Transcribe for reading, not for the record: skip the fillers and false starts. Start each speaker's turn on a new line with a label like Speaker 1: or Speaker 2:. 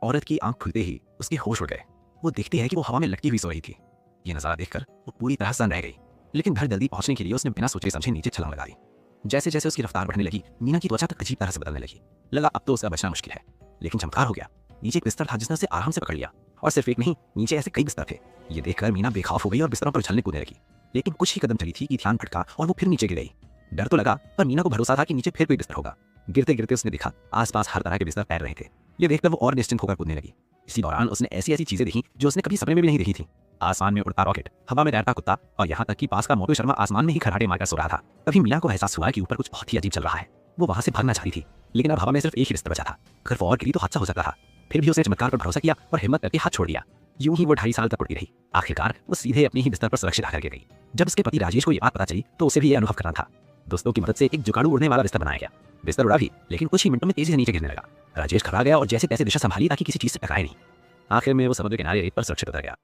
Speaker 1: औरत की आंख खुलते ही उसके होश उड़ गए। वो देखती है कि वो हवा में लटकी हुई सो रही थी। ये नजारा देखकर वो पूरी तरह सन्न रह गई, लेकिन घर जल्दी पहुंचने के लिए उसने बिना सोचे समझे नीचे छलांग लगा दी। जैसे जैसे उसकी रफ्तार बढ़ने लगी, मीना की त्वचा तक अजीब तरह से बदलने लगी। लगा अब तो उसका बचना मुश्किल है, लेकिन चमत्कार हो गया। नीचे एक बिस्तर था जिसने उसे आराम से पकड़ लिया, और सिर्फ एक नहीं, नीचे ऐसे कई बिस्तर थे। ये देखकर मीना बेखौफ हो गई और बिस्तरों पर उछलने कूदने लगी। लेकिन कुछ ही कदम चली थी कि ध्यान भटका और वो फिर नीचे गिर गई। डर तो लगा, पर मीना को भरोसा था कि नीचे फिर कोई बिस्तर होगा। गिरते गिरते उसने देखा आसपास हर तरह के बिस्तर तैर रहे थे। ये देखकर वो और निश्चिंत होकर कूदने लगी। इसी दौरान उसने ऐसी ऐसी चीजें देखी जो उसने कभी सपने में भी नहीं देखी थी। आसमान में उड़ता रॉकेट, हवा में तैरता कुत्ता, और यहाँ तक कि पास का मोटू शर्मा आसमान में ही खराटे मारकर सो रहा था। तभी मीना को एहसास हुआ कि ऊपर कुछ बहुत ही अजीब चल रहा है। वो वहां से भागना चाहती थी, लेकिन अब हवा में सिर्फ एक ही बिस्तर बचा था। अगर वो और गिरी तो हादसा हो सकता था। फिर भी उसने चमत्कार पर भरोसा किया और हिम्मत करके हाथ छोड़ दिया। यूं ही वो 2.5 साल तक उड़ती रही। आखिरकार वो सीधे अपनी ही बिस्तर पर सुरक्षित आकर के गई। जब उसके पति राजेश को ये बात पता चली तो उसे भी ये अनुभव करना था। दोस्तों की मदद से एक जुगाड़ू उड़ने वाला बिस्तर बनाया गया। बिस्तर उड़ा भी, लेकिन कुछ ही मिनटों में तेजी से नीचे गिरने लगा। राजेश घबरा गया और जैसे तैसे दिशा संभाली ताकि किसी चीज से टकराए नहीं। आखिर में वो समुद्र किनारे रेत पर सुरक्षित उतर गया।